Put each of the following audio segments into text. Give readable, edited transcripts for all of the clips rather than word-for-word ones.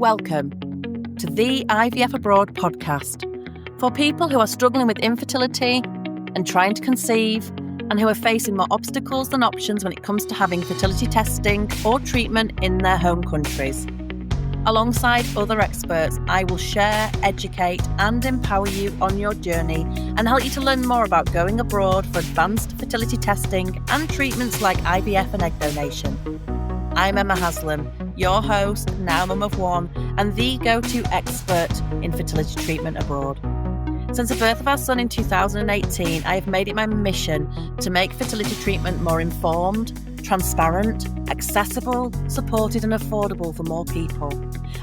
Welcome to the IVF Abroad podcast for people who are struggling with infertility and trying to conceive and who are facing more obstacles than options when it comes to having fertility testing or treatment in their home countries. Alongside other experts, I will share, educate and empower you on your journey and help you to learn more about going abroad for advanced fertility testing and treatments like IVF and egg donation. I'm Emma Haslam, your host, now mum of one, and the go-to expert in fertility treatment abroad. Since the birth of our son in 2018, I have made it my mission to make fertility treatment more informed, transparent, accessible, supported and affordable for more people.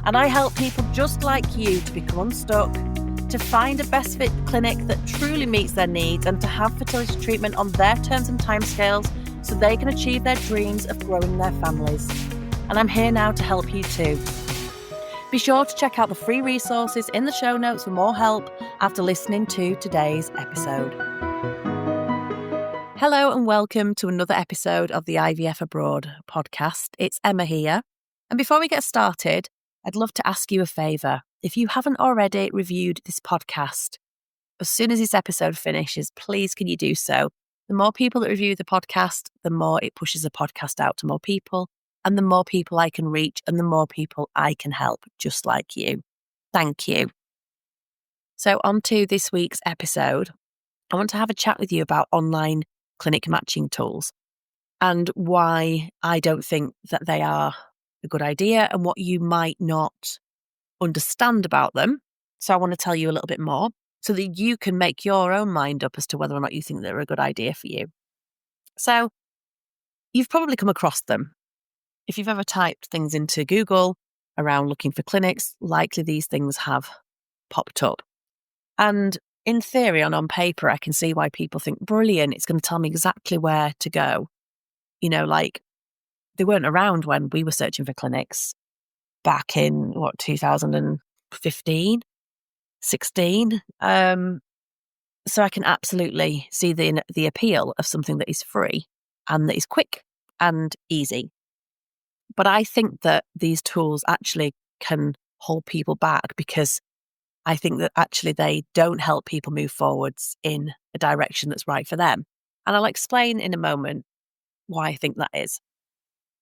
And I help people just like you to become unstuck, to find a best fit clinic that truly meets their needs and to have fertility treatment on their terms and timescales so they can achieve their dreams of growing their families. And I'm here now to help you too. Be sure to check out the free resources in the show notes for more help after listening to today's episode. Hello and welcome to another episode of the IVF Abroad podcast. It's Emma here. And before we get started, I'd love to ask you a favour. If you haven't already reviewed this podcast, as soon as this episode finishes, please can you do so? The more people that review the podcast, the more it pushes the podcast out to more people, and the more people I can reach and the more people I can help, just like you. Thank you. So on to this week's episode. I want to have a chat with you about online clinic matching tools and why I don't think that they are a good idea and what you might not understand about them. So I want to tell you a little bit more so that you can make your own mind up as to whether or not you think they're a good idea for you. So you've probably come across them. If you've ever typed things into Google around looking for clinics, likely these things have popped up. And in theory and on paper, I can see why people think, brilliant, it's going to tell me exactly where to go. You know, like they weren't around when we were searching for clinics back in, 2015, 16. So I can absolutely see the appeal of something that is free and that is quick and easy. But I think that these tools actually can hold people back because I think that actually they don't help people move forwards in a direction that's right for them. And I'll explain in a moment why I think that is.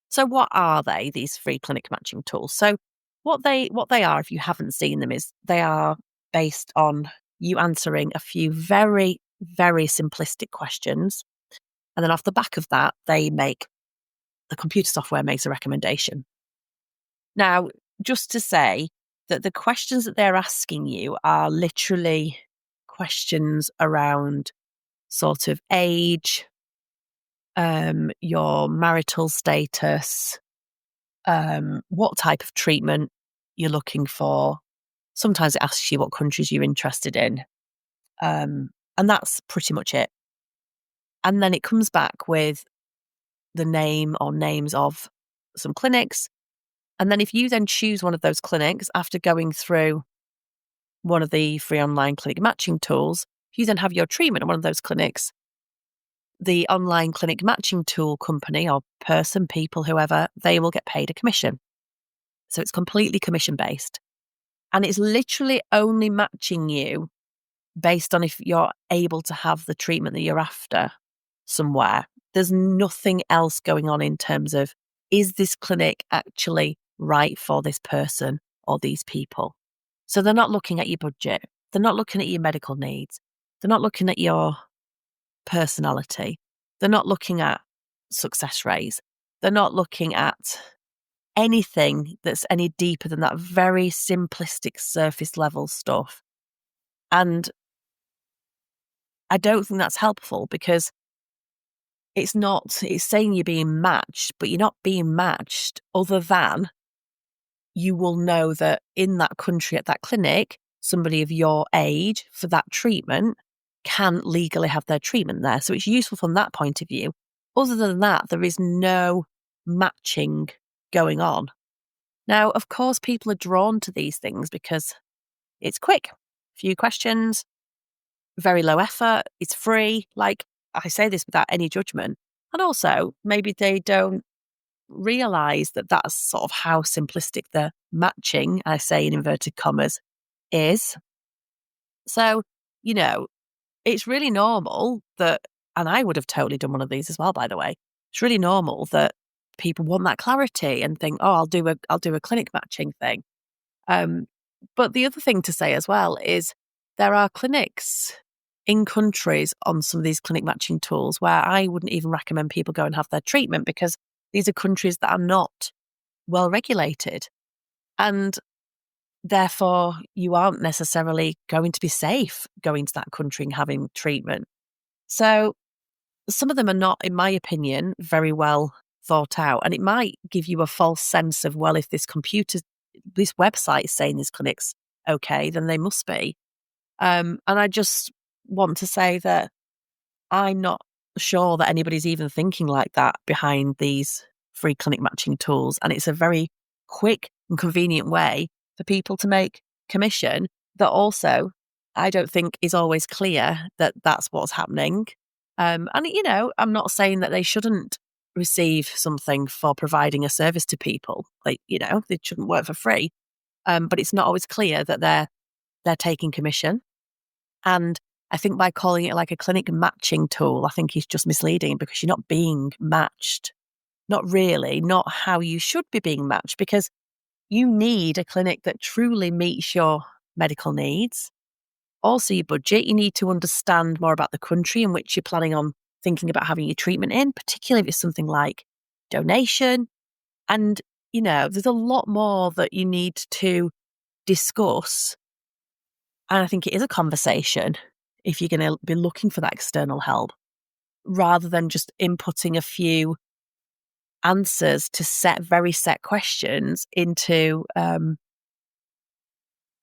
So what are they, these free clinic matching tools? So what they are, if you haven't seen them, is they are based on you answering a few very, very simplistic questions. And then off the back of that, the computer software makes a recommendation. Now, just to say that the questions that they're asking you are literally questions around sort of age, your marital status, what type of treatment you're looking for. Sometimes it asks you what countries you're interested in. And that's pretty much it. And then it comes back with the name or names of some clinics. And then if you then choose one of those clinics after going through one of the free online clinic matching tools, if you then have your treatment at one of those clinics, the online clinic matching tool company or person, people, whoever, they will get paid a commission. So it's completely commission based. And it's literally only matching you based on if you're able to have the treatment that you're after somewhere. There's nothing else going on in terms of, is this clinic actually right for this person or these people? So they're not looking at your budget. They're not looking at your medical needs. They're not looking at your personality. They're not looking at success rates. They're not looking at anything that's any deeper than that very simplistic surface level stuff. And I don't think that's helpful because it's saying you're being matched, but you're not being matched other than you will know that in that country at that clinic, somebody of your age for that treatment can legally have their treatment there. So it's useful from that point of view. Other than that, there is no matching going on. Now, of course, people are drawn to these things because it's quick, few questions, very low effort, it's free. Like, I say this without any judgment. And also, maybe they don't realise that that's sort of how simplistic the matching, I say in inverted commas, is. So, you know, it's really normal that, and I would have totally done one of these as well, by the way. It's really normal that people want that clarity and think, oh, I'll do a clinic matching thing. Um, but the other thing to say as well is there are clinics in countries on some of these clinic matching tools where I wouldn't even recommend people go and have their treatment because these are countries that are not well regulated. And therefore, you aren't necessarily going to be safe going to that country and having treatment. So some of them are not, in my opinion, very well thought out. And it might give you a false sense of, well, if this website is saying this clinic's okay, then they must be. And I just want to say that I'm not sure that anybody's even thinking like that behind these free clinic matching tools. And it's a very quick and convenient way for people to make commission that also I don't think is always clear that that's what's happening. And, I'm not saying that they shouldn't receive something for providing a service to people. Like, they shouldn't work for free. But it's not always clear that they're taking commission. And I think by calling it like a clinic matching tool, I think is just misleading because you're not being matched. Not really, not how you should be being matched, because you need a clinic that truly meets your medical needs. Also, your budget. You need to understand more about the country in which you're planning on thinking about having your treatment in, particularly if it's something like donation. And, there's a lot more that you need to discuss. And I think it is a conversation if you're going to be looking for that external help, rather than just inputting a few answers to very set questions into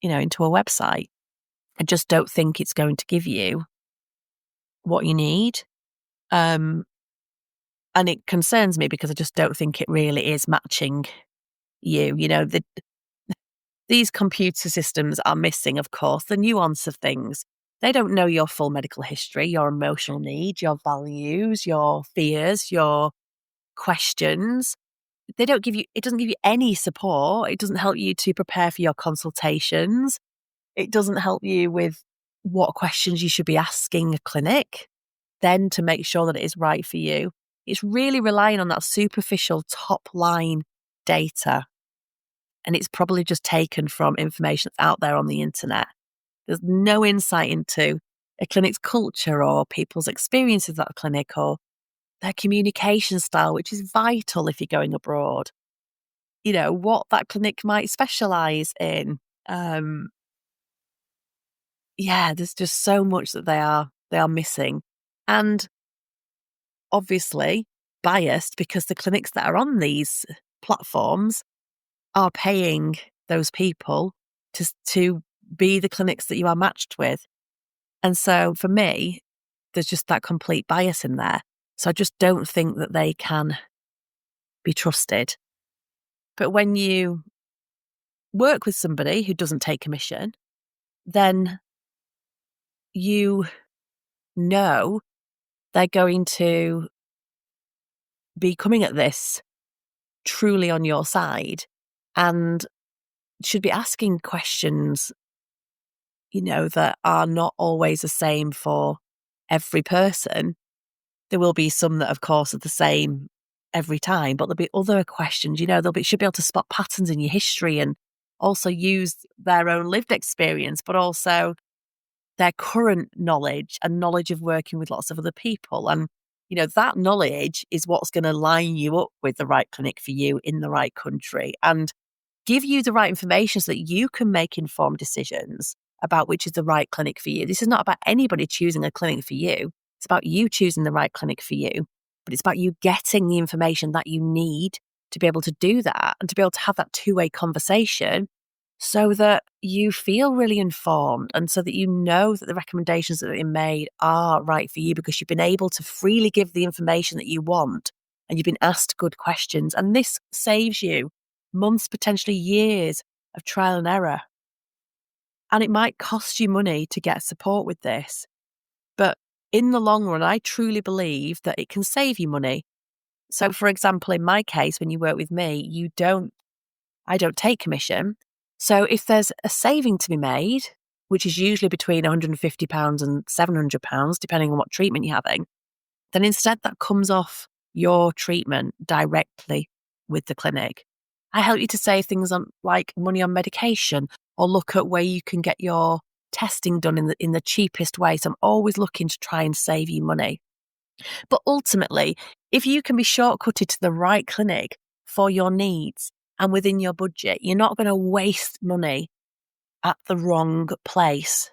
into a website. I just don't think it's going to give you what you need. And it concerns me because I just don't think it really is matching you. These computer systems are missing, of course, the nuance of things. They don't know your full medical history, your emotional needs, your values, your fears, your questions. It doesn't give you any support. It doesn't help you to prepare for your consultations. It doesn't help you with what questions you should be asking a clinic, then to make sure that it is right for you. It's really relying on that superficial top line data. And it's probably just taken from information that's out there on the internet. There's no insight into a clinic's culture or people's experiences at that clinic or their communication style, which is vital if you're going abroad. What that clinic might specialise in. There's just so much that they are missing. And obviously biased because the clinics that are on these platforms are paying those people to be the clinics that you are matched with. And so for me, there's just that complete bias in there. So I just don't think that they can be trusted. But when you work with somebody who doesn't take commission, then you know they're going to be coming at this truly on your side and should be asking questions, that are not always the same for every person. There will be some that, of course, are the same every time, but there'll be other questions, should be able to spot patterns in your history and also use their own lived experience, but also their current knowledge and knowledge of working with lots of other people. And, that knowledge is what's going to line you up with the right clinic for you in the right country and give you the right information so that you can make informed decisions about which is the right clinic for you. This is not about anybody choosing a clinic for you. It's about you choosing the right clinic for you, but it's about you getting the information that you need to be able to do that and to be able to have that two-way conversation so that you feel really informed and so that you know that the recommendations that are made are right for you because you've been able to freely give the information that you want and you've been asked good questions. And this saves you months, potentially years of trial and error. And it might cost you money to get support with this. But in the long run, I truly believe that it can save you money. So, for example, in my case, when you work with me, I don't take commission. So if there's a saving to be made, which is usually between £150 and £700, depending on what treatment you're having, then instead that comes off your treatment directly with the clinic. I help you to save things on like money on medication, or look at where you can get your testing done in the cheapest way. So I'm always looking to try and save you money. But ultimately, if you can be shortcutted to the right clinic for your needs and within your budget, you're not going to waste money at the wrong place.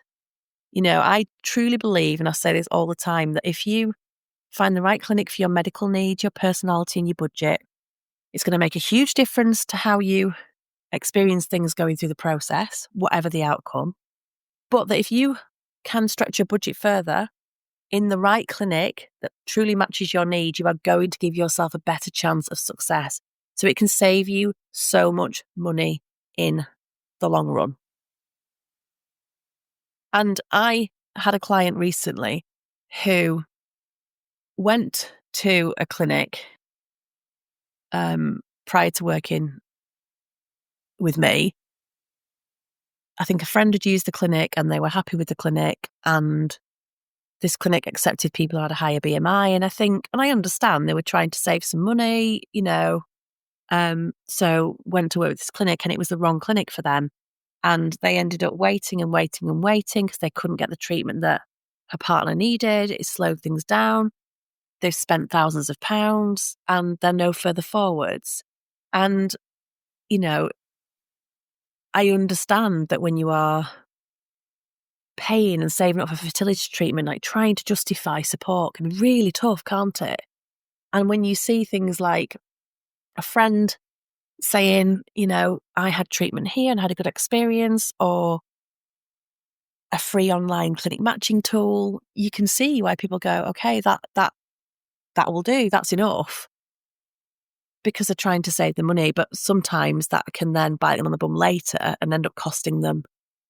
I truly believe, and I say this all the time, that if you find the right clinic for your medical needs, your personality, and your budget, it's going to make a huge difference to how you experience things going through the process, whatever the outcome. But that if you can stretch your budget further in the right clinic that truly matches your needs, you are going to give yourself a better chance of success. So it can save you so much money in the long run. And I had a client recently who went to a clinic prior to working with me. I think a friend had used the clinic and they were happy with the clinic, and this clinic accepted people who had a higher BMI. And I understand they were trying to save some money, so went to work with this clinic, and it was the wrong clinic for them. And they ended up waiting and waiting and waiting because they couldn't get the treatment that her partner needed. It slowed things down. They've spent thousands of pounds and they're no further forwards. And, I understand that when you are paying and saving up for fertility treatment, like trying to justify support can be really tough, can't it? And when you see things like a friend saying, I had treatment here and had a good experience, or a free online clinic matching tool, you can see why people go, okay, that will do, that's enough, because they're trying to save the money. But sometimes that can then bite them on the bum later and end up costing them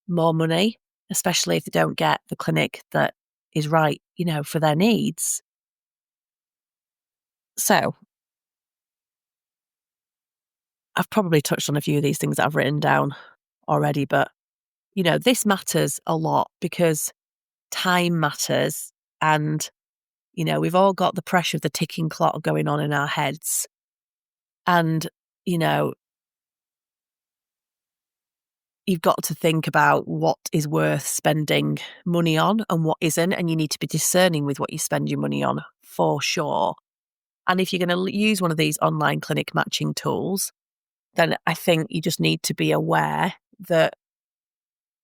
more money, especially if they don't get the clinic that is right, for their needs. So I've probably touched on a few of these things that I've written down already, but this matters a lot because time matters. And we've all got the pressure of the ticking clock going on in our heads. And, you've got to think about what is worth spending money on and what isn't. And you need to be discerning with what you spend your money on, for sure. And if you're going to use one of these online clinic matching tools, then I think you just need to be aware that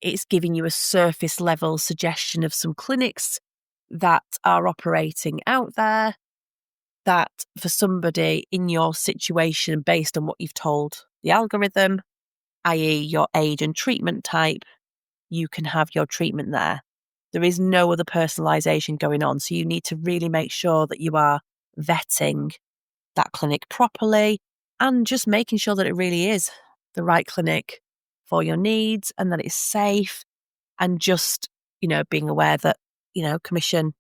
it's giving you a surface level suggestion of some clinics that are operating out there, that for somebody in your situation, based on what you've told the algorithm, i.e. your age and treatment type, you can have your treatment there. There is no other personalisation going on. So you need to really make sure that you are vetting that clinic properly and just making sure that it really is the right clinic for your needs and that it's safe, and just, being aware that, commission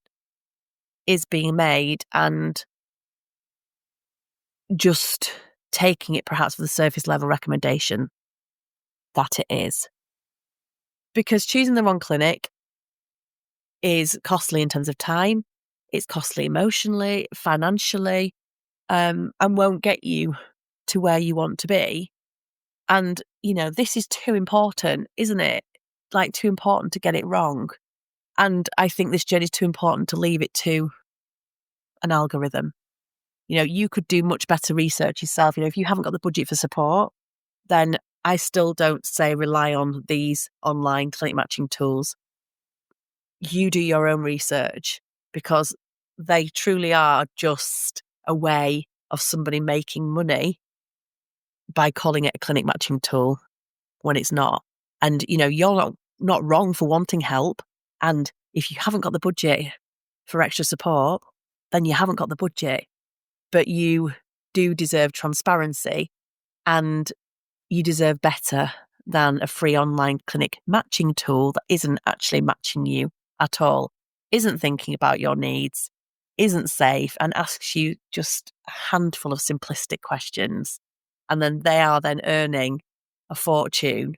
is being made, and just taking it perhaps for the surface level recommendation that it is. Because choosing the wrong clinic is costly in terms of time, it's costly emotionally, financially, and won't get you to where you want to be. And, this is too important, isn't it? Like, too important to get it wrong. And I think this journey is too important to leave it to an algorithm. You could do much better research yourself. If you haven't got the budget for support, then I still don't say rely on these online clinic matching tools. You do your own research, because they truly are just a way of somebody making money by calling it a clinic matching tool when it's not. And, you're not wrong for wanting help. And if you haven't got the budget for extra support, then you haven't got the budget. But you do deserve transparency, and you deserve better than a free online clinic matching tool that isn't actually matching you at all, isn't thinking about your needs, isn't safe, and asks you just a handful of simplistic questions, and then they are then earning a fortune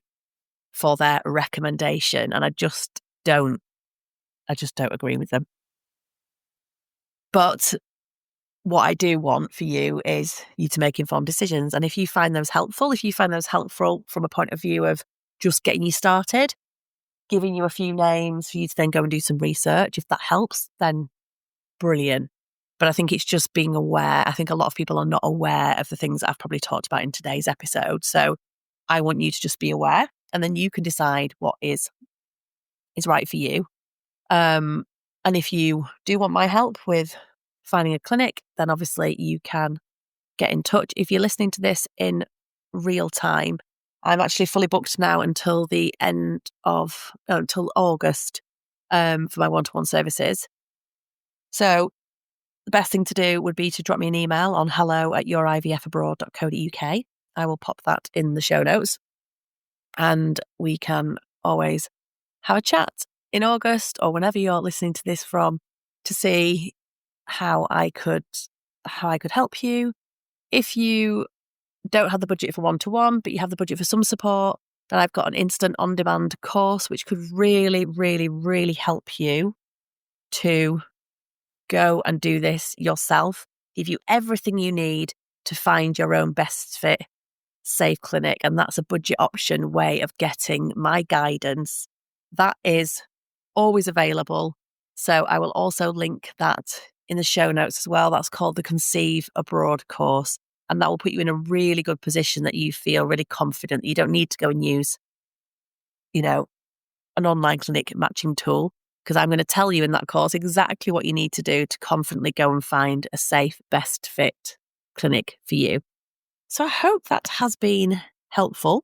for their recommendation. And I just don't agree with them. But what I do want for you is you to make informed decisions. And if you find those helpful from a point of view of just getting you started, giving you a few names for you to then go and do some research, if that helps, then brilliant. But I think it's just being aware. I think a lot of people are not aware of the things that I've probably talked about in today's episode. So I want you to just be aware, and then you can decide what is right for you. And if you do want my help with finding a clinic, then obviously you can get in touch. If you're listening to this in real time, I'm actually fully booked now until until August for my one-to-one services. So the best thing to do would be to drop me an email on hello@yourivfabroad.co.uk. I will pop that in the show notes, and we can always have a chat in August or whenever you're listening to this from, to see how I could help you. If you don't have the budget for one-to-one, but you have the budget for some support, then I've got an instant on-demand course which could really, really, really help you to go and do this yourself, give you everything you need to find your own best fit, safe clinic. And that's a budget option way of getting my guidance. That is always available. So I will also link that in the show notes as well. That's called the Conceive Abroad course. And that will put you in a really good position that you feel really confident that you don't need to go and use, an online clinic matching tool, because I'm going to tell you in that course exactly what you need to do to confidently go and find a safe, best fit clinic for you. So I hope that has been helpful.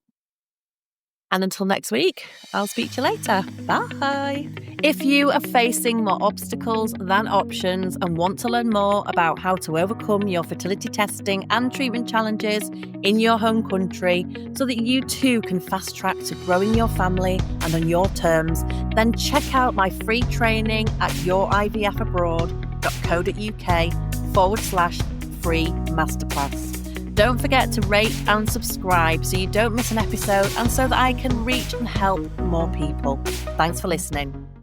And until next week, I'll speak to you later. Bye. If you are facing more obstacles than options and want to learn more about how to overcome your fertility testing and treatment challenges in your home country so that you too can fast track to growing your family and on your terms, then check out my free training at yourivfabroad.co.uk/free masterclass. Don't forget to rate and subscribe so you don't miss an episode and so that I can reach and help more people. Thanks for listening.